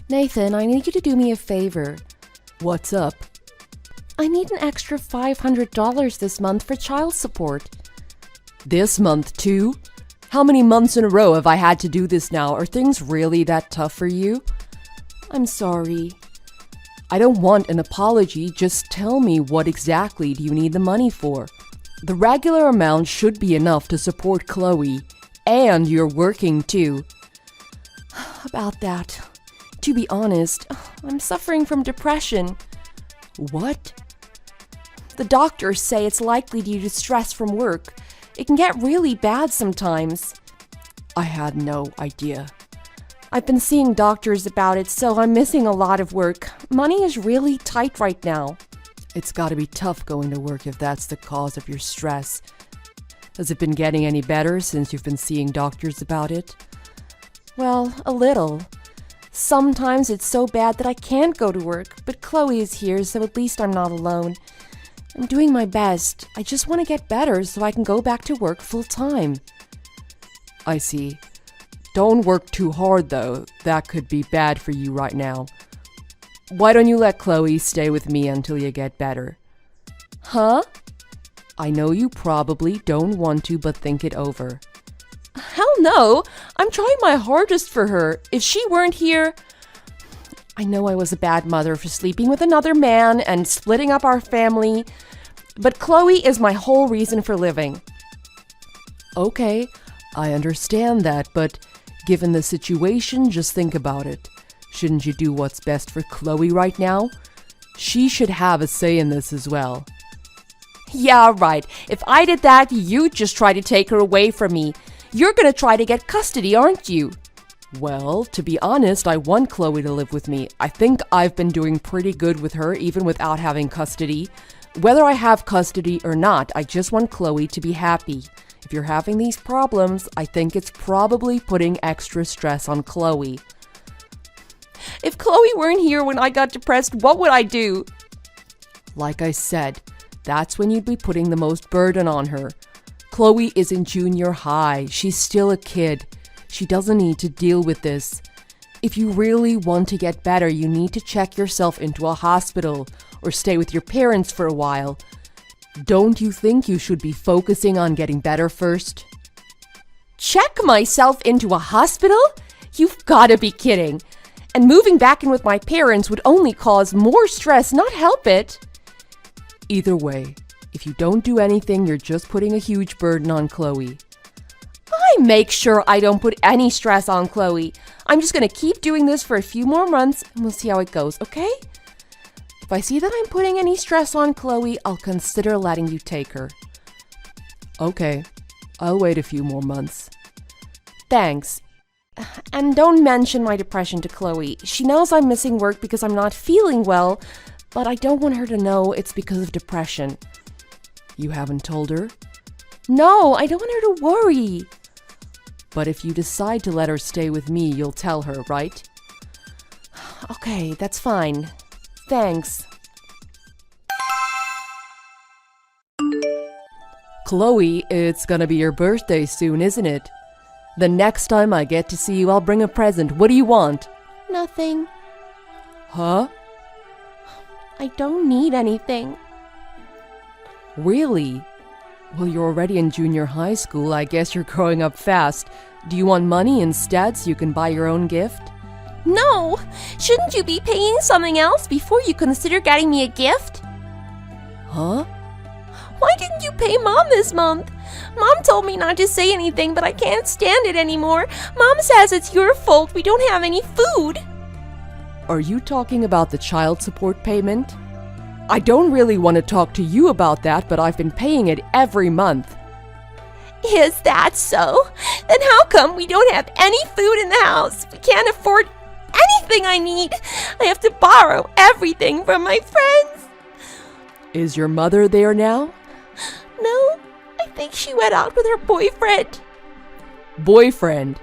Nathan, I need you to do me a favor. What's up? I need an extra $500 this month for child support. This month too? How many months in a row have I had to do this now? Are things really that tough for you? I'm sorry. I don't want an apology, just tell me what exactly do you need the money for? The regular amount should be enough to support Chloe, and you're working too. About that. To be honest, I'm suffering from depression. What? The doctors say it's likely due to stress from work. It can get really bad sometimes. I had no idea. I've been seeing doctors about it, so I'm missing a lot of work. Money is really tight right now. It's gotta be tough going to work if that's the cause of your stress. Has it been getting any better since you've been seeing doctors about it? Well, a little. Sometimes it's so bad that I can't go to work, but Chloe is here, so at least I'm not alone. I'm doing my best. I just want to get better so I can go back to work full time. I see. Don't work too hard though. That could be bad for you right now. Why don't you let Chloe stay with me until you get better? Huh? I know you probably don't want to, but think it over. Hell no! I'm trying my hardest for her. If she weren't here... I know I was a bad mother for sleeping with another man and splitting up our family, but Chloe is my whole reason for living. Okay, I understand that, but given the situation, just think about it. Shouldn't you do what's best for Chloe right now? She should have a say in this as well. Yeah, right. If I did that, you'd just try to take her away from me. You're gonna try to get custody, aren't you? Well, to be honest, I want Chloe to live with me. I think I've been doing pretty good with her, even without having custody. Whether I have custody or not, I just want Chloe to be happy. If you're having these problems, I think it's probably putting extra stress on Chloe. If Chloe weren't here when I got depressed, what would I do? Like I said, that's when you'd be putting the most burden on her. Chloe is in junior high. She's still a kid. She doesn't need to deal with this. If you really want to get better, you need to check yourself into a hospital or stay with your parents for a while. Don't you think you should be focusing on getting better first? Check myself into a hospital? You've gotta be kidding. And moving back in with my parents would only cause more stress, not help it. Either way, if you don't do anything, you're just putting a huge burden on Chloe. I make sure I don't put any stress on Chloe. I'm just gonna keep doing this for a few more months and we'll see how it goes, okay? If I see that I'm putting any stress on Chloe, I'll consider letting you take her. Okay, I'll wait a few more months. Thanks. And don't mention my depression to Chloe. She knows I'm missing work because I'm not feeling well, but I don't want her to know it's because of depression. You haven't told her? No, I don't want her to worry. But if you decide to let her stay with me, you'll tell her, right? Okay, that's fine. Thanks. Chloe, it's gonna be your birthday soon, isn't it? The next time I get to see you, I'll bring a present. What do you want? Nothing. Huh? I don't need anything. Really? Well, you're already in junior high school. I guess you're growing up fast. Do you want money instead so you can buy your own gift? No! Shouldn't you be paying something else before you consider getting me a gift? Huh? Why didn't you pay Mom this month? Mom told me not to say anything, but I can't stand it anymore. Mom says it's your fault we don't have any food. Are you talking about the child support payment? I don't really want to talk to you about that, but I've been paying it every month. Is that so? Then how come we don't have any food in the house? We can't afford anything I need. I have to borrow everything from my friends. Is your mother there now? No, I think she went out with her boyfriend. Boyfriend?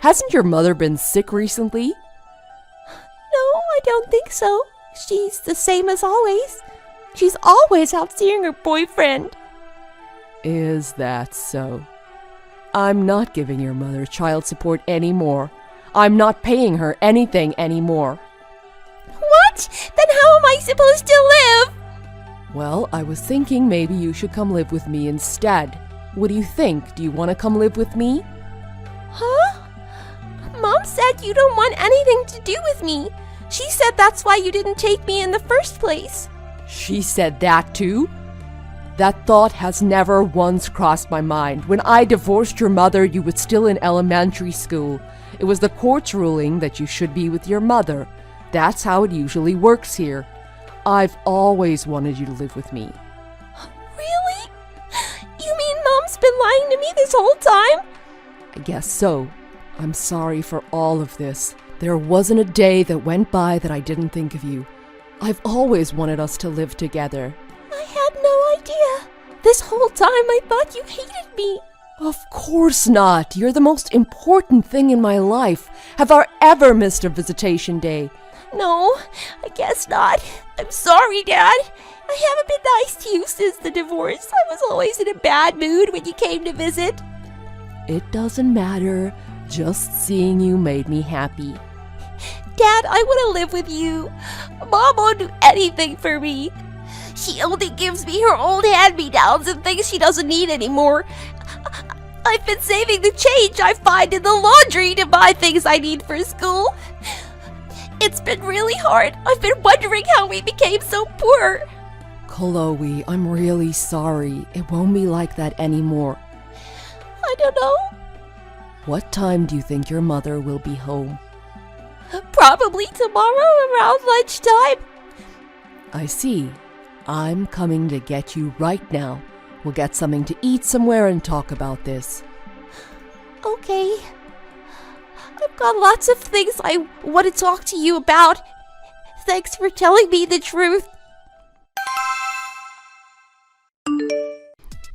Hasn't your mother been sick recently? No, I don't think so. She's the same as always. She's always out seeing her boyfriend. Is that so? I'm not giving your mother child support anymore. I'm not paying her anything anymore. What? Then how am I supposed to live? Well, I was thinking maybe you should come live with me instead. What do you think? Do you want to come live with me? Huh? Mom said you don't want anything to do with me. She said that's why you didn't take me in the first place. She said that too? That thought has never once crossed my mind. When I divorced your mother, you were still in elementary school. It was the court's ruling that you should be with your mother. That's how it usually works here. I've always wanted you to live with me. Really? You mean Mom's been lying to me this whole time? I guess so. I'm sorry for all of this. There wasn't a day that went by that I didn't think of you. I've always wanted us to live together. I had no idea. This whole time I thought you hated me. Of course not. You're the most important thing in my life. Have I ever missed a visitation day? No, I guess not. I'm sorry, Dad. I haven't been nice to you since the divorce. I was always in a bad mood when you came to visit. It doesn't matter. Just seeing you made me happy. Dad, I want to live with you. Mom won't do anything for me. She only gives me her old hand-me-downs and things she doesn't need anymore. I've been saving the change I find in the laundry to buy things I need for school. It's been really hard. I've been wondering how we became so poor. Chloe, I'm really sorry. It won't be like that anymore. I don't know. What time do you think your mother will be home? Probably tomorrow around lunchtime. I see. I'm coming to get you right now. We'll get something to eat somewhere and talk about this. Okay. I've got lots of things I want to talk to you about. Thanks for telling me the truth.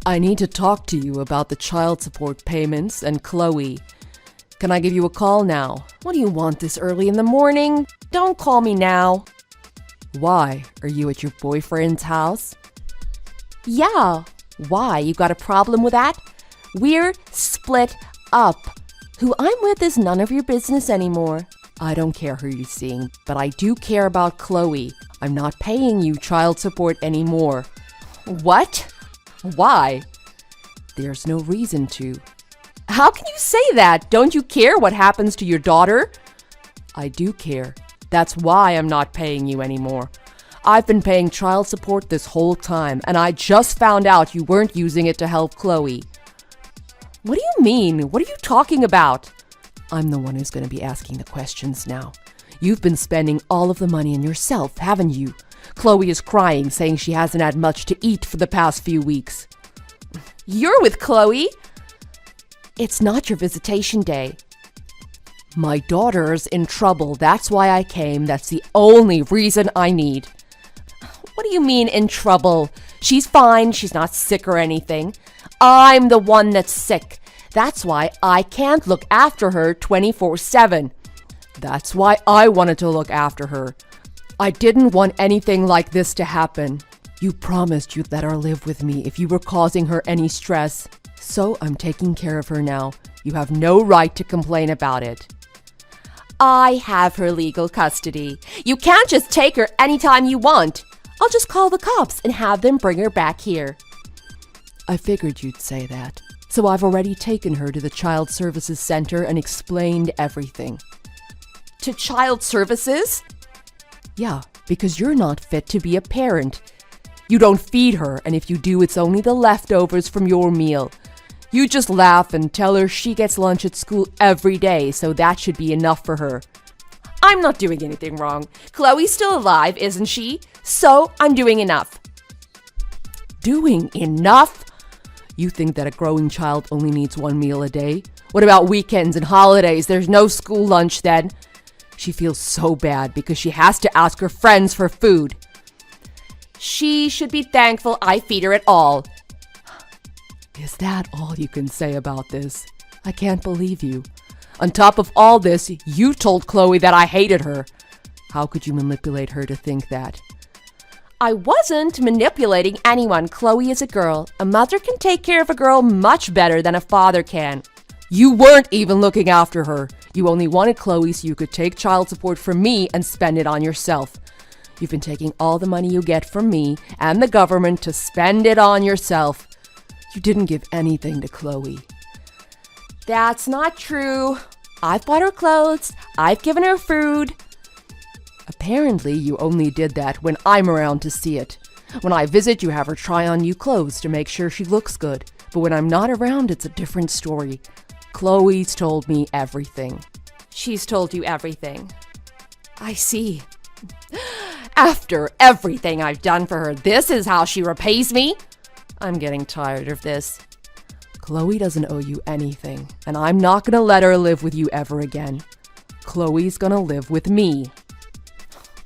I need to talk to you about the child support payments and Chloe. Can I give you a call now? What do you want this early in the morning? Don't call me now. Why? Are you at your boyfriend's house? Yeah. Why? You got a problem with that? We're split up. Who I'm with is none of your business anymore. I don't care who you're seeing, but I do care about Chloe. I'm not paying you child support anymore. What? Why? There's no reason to. How can you say that? Don't you care what happens to your daughter? I do care. That's why I'm not paying you anymore. I've been paying child support this whole time, and I just found out you weren't using it to help Chloe. What do you mean? What are you talking about? I'm the one who's going to be asking the questions now. You've been spending all of the money on yourself, haven't you? Chloe is crying, saying she hasn't had much to eat for the past few weeks. You're with Chloe? It's not your visitation day. My daughter's in trouble. That's why I came. That's the only reason I need. What do you mean in trouble? She's fine. She's not sick or anything. I'm the one that's sick. That's why I can't look after her 24/7. That's why I wanted to look after her. I didn't want anything like this to happen. You promised you'd let her live with me if you were causing her any stress. So I'm taking care of her now. You have no right to complain about it. I have her legal custody. You can't just take her anytime you want. I'll just call the cops and have them bring her back here. I figured you'd say that. So I've already taken her to the Child Services Center and explained everything. To Child Services? Yeah, because you're not fit to be a parent. You don't feed her, and if you do, it's only the leftovers from your meal. You just laugh and tell her she gets lunch at school every day, so that should be enough for her. I'm not doing anything wrong. Chloe's still alive, isn't she? So I'm doing enough. Doing enough? You think that a growing child only needs one meal a day? What about weekends and holidays? There's no school lunch then. She feels so bad because she has to ask her friends for food. She should be thankful I feed her at all. Is that all you can say about this? I can't believe you. On top of all this, you told Chloe that I hated her. How could you manipulate her to think that? I wasn't manipulating anyone. Chloe is a girl. A mother can take care of a girl much better than a father can. You weren't even looking after her. You only wanted Chloe so you could take child support from me and spend it on yourself. You've been taking all the money you get from me and the government to spend it on yourself. You didn't give anything to Chloe. That's not true. I've bought her clothes. I've given her food. Apparently, you only did that when I'm around to see it. When I visit, you have her try on new clothes to make sure she looks good. But when I'm not around, it's a different story. Chloe's told me everything. She's told you everything. I see. After everything I've done for her, this is how she repays me? I'm getting tired of this. Chloe doesn't owe you anything, and I'm not gonna let her live with you ever again. Chloe's gonna live with me.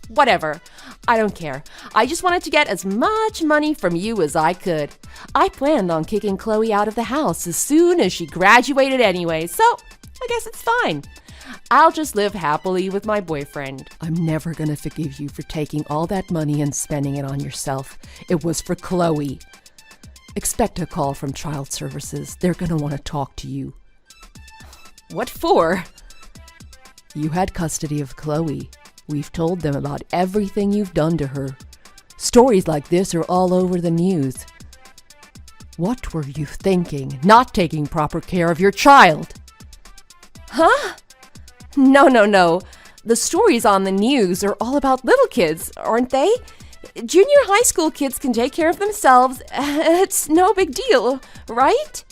Whatever. I don't care. I just wanted to get as much money from you as I could. I planned on kicking Chloe out of the house as soon as she graduated anyway, so I guess it's fine. I'll just live happily with my boyfriend. I'm never gonna forgive you for taking all that money and spending it on yourself. It was for Chloe. Expect a call from child services. They're gonna want to talk to you. What for? You had custody of Chloe. We've told them about everything you've done to her. Stories like this are all over the news. What were you thinking, not taking proper care of your child? Huh? No. The stories on the news are all about little kids, aren't they? Junior high school kids can take care of themselves. It's no big deal, right?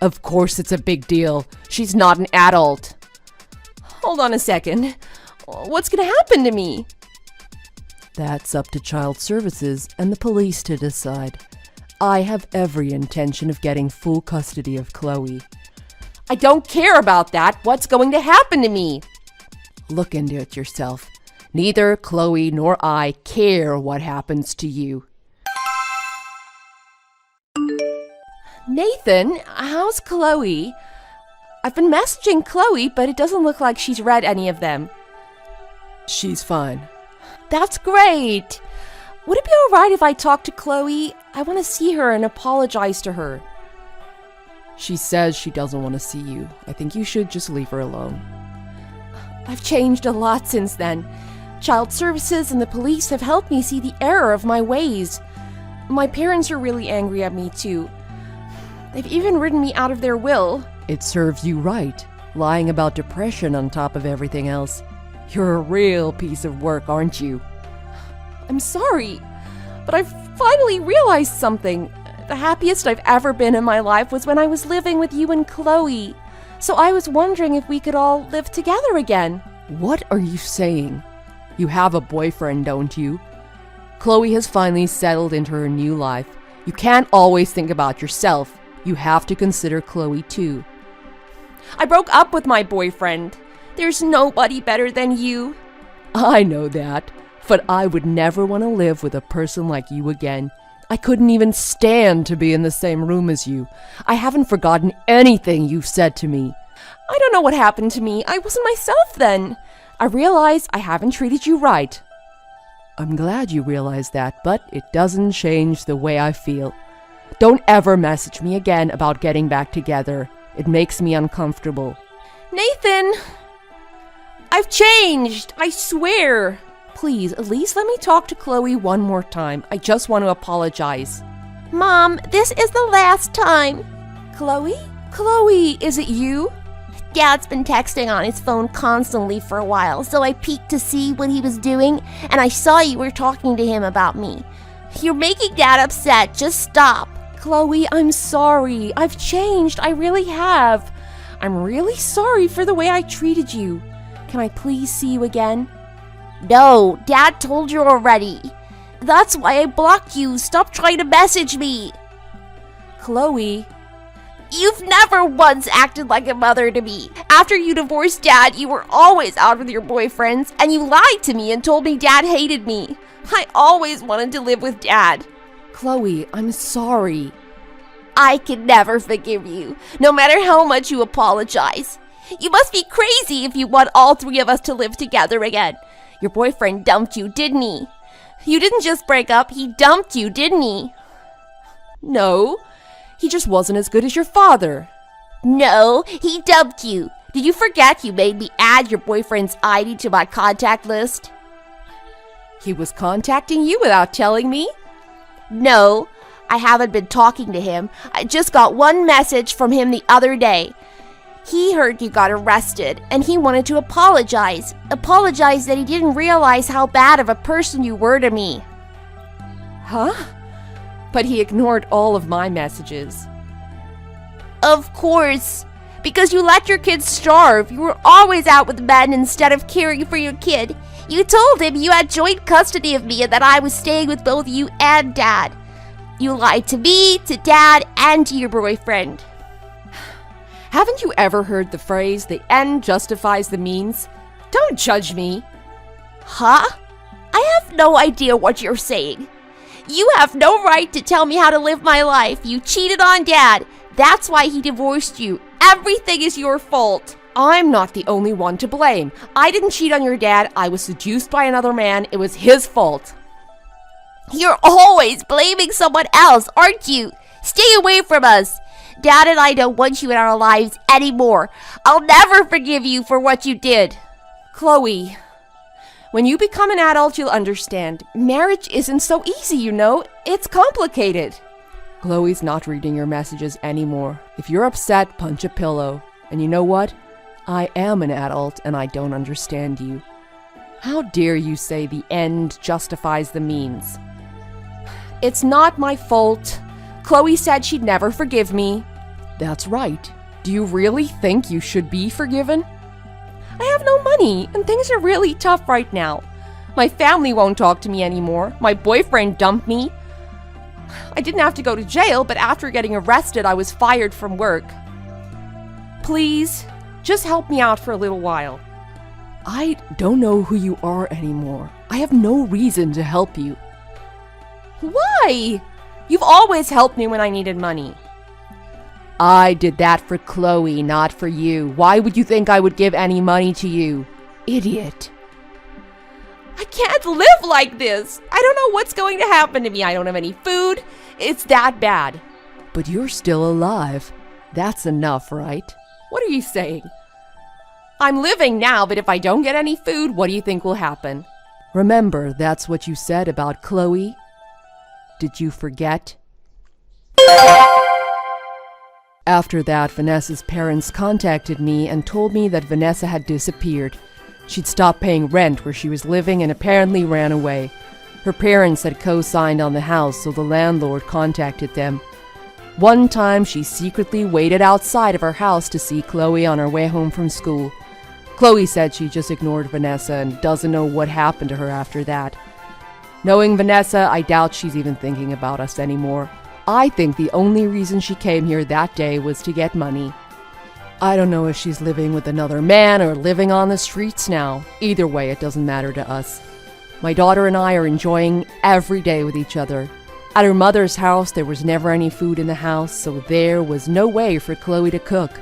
Of course it's a big deal. She's not an adult. Hold on a second. What's going to happen to me? That's up to child services and the police to decide. I have every intention of getting full custody of Chloe. I don't care about that. What's going to happen to me? Look into it yourself. Neither Chloe nor I care what happens to you. Nathan, how's Chloe? I've been messaging Chloe, but it doesn't look like she's read any of them. She's fine. That's great. Would it be all right if I talk to Chloe? I want to see her and apologize to her. She says she doesn't want to see you. I think you should just leave her alone. I've changed a lot since then. Child services and the police have helped me see the error of my ways. My parents are really angry at me too. They've even written me out of their will. It serves you right, lying about depression on top of everything else. You're a real piece of work, aren't you? I'm sorry, but I've finally realized something. The happiest I've ever been in my life was when I was living with you and Chloe. So I was wondering if we could all live together again. What are you saying? You have a boyfriend, don't you? Chloe has finally settled into her new life. You can't always think about yourself. You have to consider Chloe too. I broke up with my boyfriend. There's nobody better than you. I know that, but I would never want to live with a person like you again. I couldn't even stand to be in the same room as you. I haven't forgotten anything you've said to me. I don't know what happened to me. I wasn't myself then. I realize I haven't treated you right. I'm glad you realize that, but it doesn't change the way I feel. Don't ever message me again about getting back together. It makes me uncomfortable. Nathan! I've changed, I swear. Please, at least let me talk to Chloe one more time. I just want to apologize. Mom, this is the last time. Chloe? Chloe, is it you? Dad's been texting on his phone constantly for a while, so I peeked to see what he was doing, and I saw you were talking to him about me. You're making Dad upset. Just stop. Chloe, I'm sorry. I've changed. I really have. I'm really sorry for the way I treated you. Can I please see you again? No, Dad told you already. That's why I blocked you. Stop trying to message me. Chloe. You've never once acted like a mother to me. After you divorced Dad, you were always out with your boyfriends, and you lied to me and told me Dad hated me. I always wanted to live with Dad. Chloe, I'm sorry. I can never forgive you, no matter how much you apologize. You must be crazy if you want all three of us to live together again. Your boyfriend dumped you, didn't he? You didn't just break up, he dumped you, didn't he? No, he just wasn't as good as your father. No, he dumped you. Did you forget you made me add your boyfriend's ID to my contact list? He was contacting you without telling me? No, I haven't been talking to him. I just got one message from him the other day. He heard you got arrested, and he wanted to apologize. Apologize that he didn't realize how bad of a person you were to me. Huh? But he ignored all of my messages. Of course. Because you let your kids starve. You were always out with men instead of caring for your kid. You told him you had joint custody of me and that I was staying with both you and Dad. You lied to me, to Dad, and to your boyfriend. Haven't you ever heard the phrase, the end justifies the means? Don't judge me. Huh? I have no idea what you're saying. You have no right to tell me how to live my life. You cheated on Dad. That's why he divorced you. Everything is your fault. I'm not the only one to blame. I didn't cheat on your dad. I was seduced by another man. It was his fault. You're always blaming someone else, aren't you? Stay away from us. Dad and I don't want you in our lives anymore. I'll never forgive you for what you did. Chloe, when you become an adult, you'll understand. Marriage isn't so easy, you know. It's complicated. Chloe's not reading your messages anymore. If you're upset, punch a pillow. And you know what? I am an adult and I don't understand you. How dare you say the end justifies the means? It's not my fault. Chloe said she'd never forgive me. That's right. Do you really think you should be forgiven? I have no money and things are really tough right now. My family won't talk to me anymore. My boyfriend dumped me. I didn't have to go to jail, but after getting arrested, I was fired from work. Please, just help me out for a little while. I don't know who you are anymore. I have no reason to help you. Why? You've always helped me when I needed money. I did that for Chloe, not for you. Why would you think I would give any money to you? Idiot. I can't live like this. I don't know what's going to happen to me. I don't have any food. It's that bad. But you're still alive. That's enough, right? What are you saying? I'm living now, but if I don't get any food, what do you think will happen? Remember, that's what you said about Chloe? Did you forget? After that, Vanessa's parents contacted me and told me that Vanessa had disappeared. She'd stopped paying rent where she was living and apparently ran away. Her parents had co-signed on the house, so the landlord contacted them. One time, she secretly waited outside of her house to see Chloe on her way home from school. Chloe said she just ignored Vanessa and doesn't know what happened to her after that. Knowing Vanessa, I doubt she's even thinking about us anymore. I think the only reason she came here that day was to get money. I don't know if she's living with another man or living on the streets now. Either way, it doesn't matter to us. My daughter and I are enjoying every day with each other. At her mother's house, there was never any food in the house, so there was no way for Chloe to cook.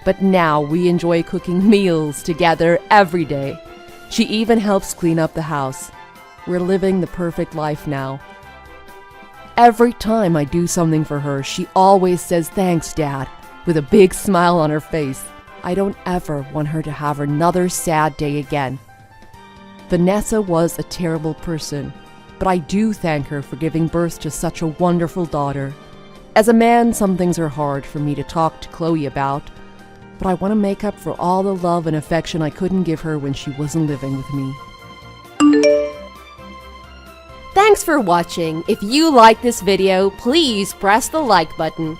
But now we enjoy cooking meals together every day. She even helps clean up the house. We're living the perfect life now. Every time I do something for her, she always says, "Thanks, Dad," with a big smile on her face. I don't ever want her to have another sad day again. Vanessa was a terrible person, but I do thank her for giving birth to such a wonderful daughter. As a man, some things are hard for me to talk to Chloe about, but I want to make up for all the love and affection I couldn't give her when she wasn't living with me. Thanks for watching. If you like this video, please press the like button.